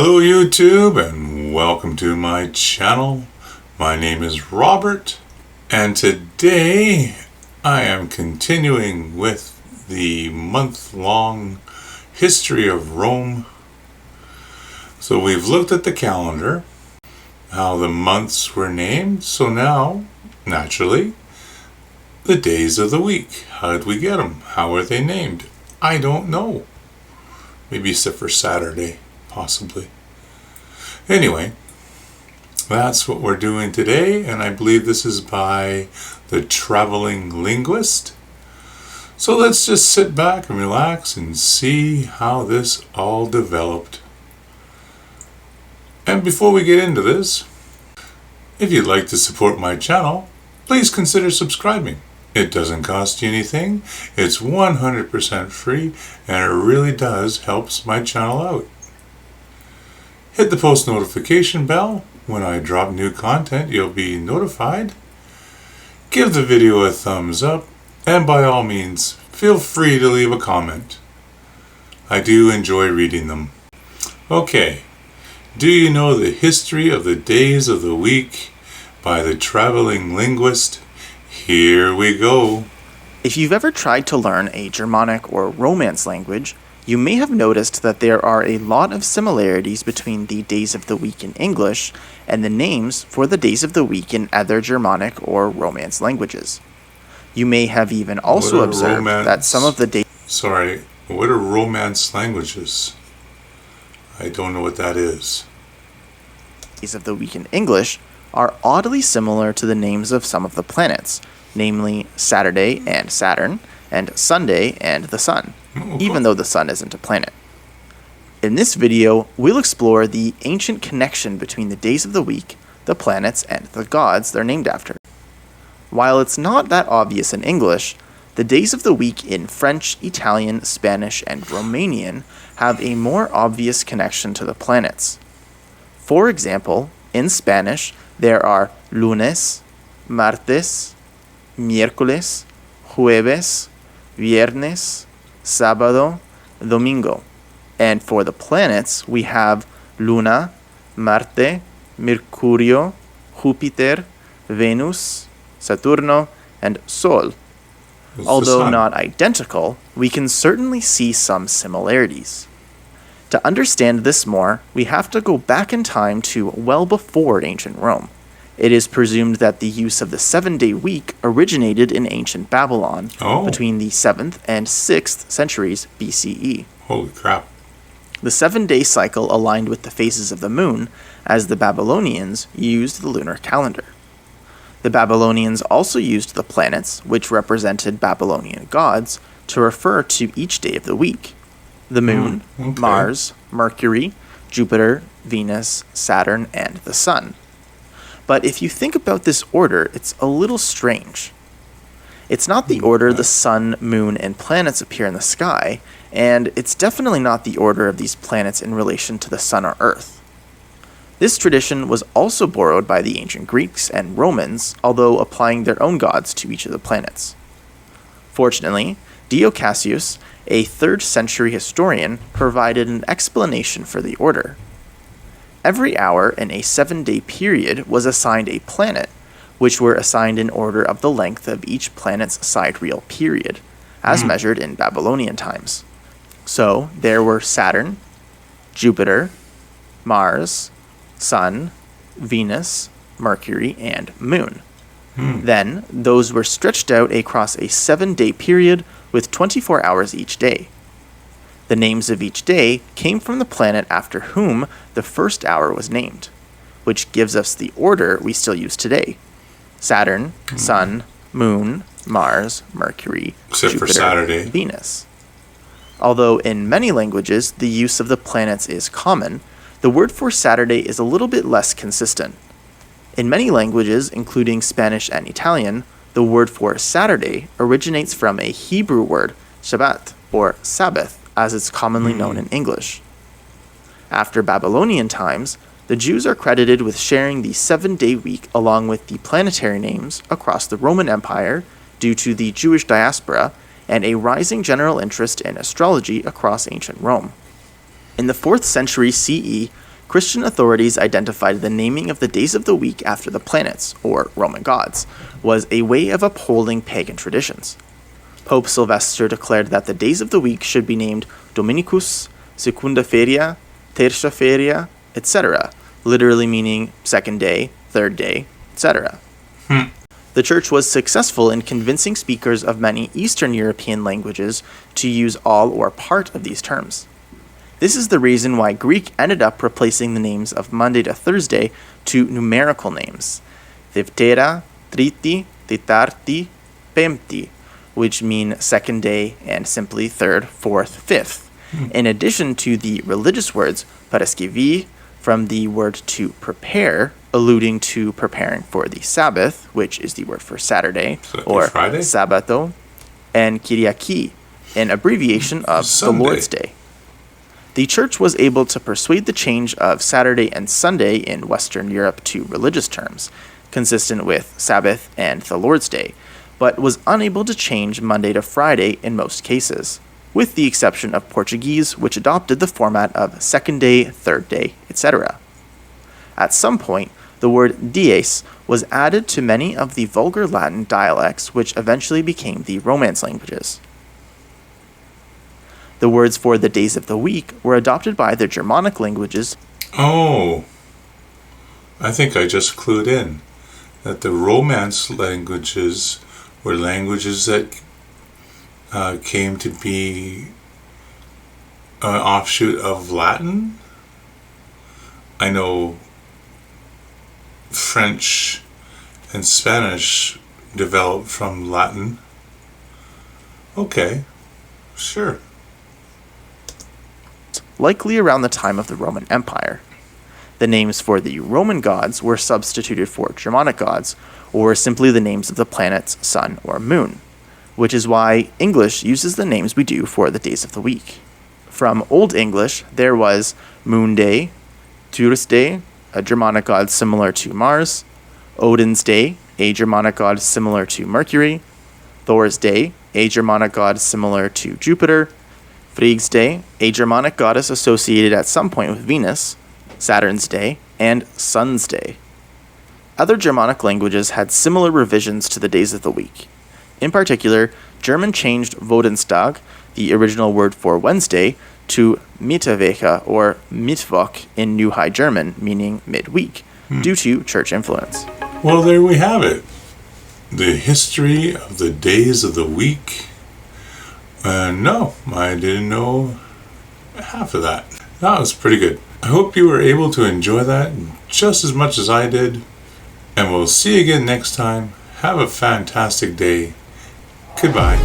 Hello YouTube and welcome to my channel. My name is Robert and today I am continuing with the month-long history of Rome. So we've looked at the calendar, how the months were named, so now, naturally, the days of the week. How did we get them? How are they named? I don't know. Maybe except for Saturday. Possibly. Anyway, that's what we're doing today, and I believe this is by the Traveling Linguist. So let's just sit back and relax and see how this all developed. And before we get into this, if you'd like to support my channel, please consider subscribing. It doesn't cost you anything, it's 100% free, and it really does helps my channel out. Hit the post notification bell. When I drop new content, you'll be notified. Give the video a thumbs up, and by all means, feel free to leave a comment. I do enjoy reading them. Okay, do you know the history of the days of the week by the Traveling Linguist? Here we go. If you've ever tried to learn a Germanic or Romance language, you may have noticed that there are a lot of similarities between the days of the week in English and the names for the days of the week in other Germanic or Romance languages. You may have even also observed that some of the days... Sorry, what are Romance languages? I don't know what that is. Days of the week in English are oddly similar to the names of some of the planets, namely Saturday and Saturn, and Sunday and the Sun, even though the Sun isn't a planet. In this video, we'll explore the ancient connection between the days of the week, the planets, and the gods they're named after. While it's not that obvious in English, the days of the week in French, Italian, Spanish, and Romanian have a more obvious connection to the planets. For example, in Spanish, there are lunes, martes, miércoles, jueves, viernes, sábado, domingo. And for the planets, we have Luna, Marte, Mercurio, Júpiter, Venus, Saturno, and Sol. Although not identical, we can certainly see some similarities. To understand this more, we have to go back in time to well before ancient Rome. It is presumed that the use of the 7-day week originated in ancient Babylon between the 7th and 6th centuries BCE. Holy crap. The 7-day cycle aligned with the phases of the moon, as the Babylonians used the lunar calendar. The Babylonians also used the planets, which represented Babylonian gods, to refer to each day of the week. The moon, Mars, Mercury, Jupiter, Venus, Saturn, and the Sun. But if you think about this order, it's a little strange. It's not the order the sun, moon, and planets appear in the sky, and it's definitely not the order of these planets in relation to the sun or earth. This tradition was also borrowed by the ancient Greeks and Romans, although applying their own gods to each of the planets. Fortunately, Dio Cassius, a 3rd century historian, provided an explanation for the order. Every hour in a 7-day period was assigned a planet, which were assigned in order of the length of each planet's sidereal period, as measured in Babylonian times. So there were Saturn, Jupiter, Mars, Sun, Venus, Mercury, and Moon. Then those were stretched out across a 7-day period with 24 hours each day. The names of each day came from the planet after whom the first hour was named, which gives us the order we still use today. Saturn, Sun, Moon, Mars, Mercury, Except Jupiter, for Saturday. Venus. Although in many languages the use of the planets is common, the word for Saturday is a little bit less consistent. In many languages, including Spanish and Italian, the word for Saturday originates from a Hebrew word, Shabbat, or Sabbath, as it's commonly known in English. After Babylonian times, the Jews are credited with sharing the 7-day week along with the planetary names across the Roman Empire due to the Jewish diaspora and a rising general interest in astrology across ancient Rome. In the 4th century CE, Christian authorities identified the naming of the days of the week after the planets, or Roman gods, was a way of upholding pagan traditions. Pope Sylvester declared that the days of the week should be named Dominicus, Secunda Feria, Tertia Feria, etc., literally meaning second day, third day, etc. The Church was successful in convincing speakers of many Eastern European languages to use all or part of these terms. This is the reason why Greek ended up replacing the names of Monday to Thursday to numerical names, Dευτέρα, Τρίτη, Τετάρτη, Πέμπτη, which mean second day and simply third, fourth, fifth, in addition to the religious words Παρασκευή, from the word to prepare, alluding to preparing for the Sabbath, which is the word for Saturday, or Friday? Sabbato, and Kyriaki, an abbreviation of Sunday. the Lord's Day. The Church was able to persuade the change of Saturday and Sunday in Western Europe to religious terms, consistent with Sabbath and the Lord's Day, but was unable to change Monday to Friday in most cases, with the exception of Portuguese, which adopted the format of second day, third day, etc. At some point, the word dies was added to many of the vulgar Latin dialects, which eventually became the Romance languages. The words for the days of the week were adopted by the Germanic languages. Oh, I think I just clued in that the Romance languages were languages that came to be an offshoot of Latin. I know French and Spanish developed from Latin. Okay, sure. Likely around the time of the Roman Empire. The names for the Roman gods were substituted for Germanic gods, or simply the names of the planets, sun, or moon, which is why English uses the names we do for the days of the week. From Old English, there was Moon Day, Tuesday, a Germanic god similar to Mars, Odin's Day, a Germanic god similar to Mercury, Thor's Day, a Germanic god similar to Jupiter, Freyg's Day, a Germanic goddess associated at some point with Venus, Saturn's Day, and Sun's Day. Other Germanic languages had similar revisions to the days of the week. In particular, German changed Wodenstag, the original word for Wednesday, to Mittwoch or Mittwoch in New High German, meaning midweek, due to church influence. Well, there we have it. The history of the days of the week. No, I didn't know half of that. That was pretty good. I hope you were able to enjoy that just as much as I did. And we'll see you again next time. Have a fantastic day. Goodbye.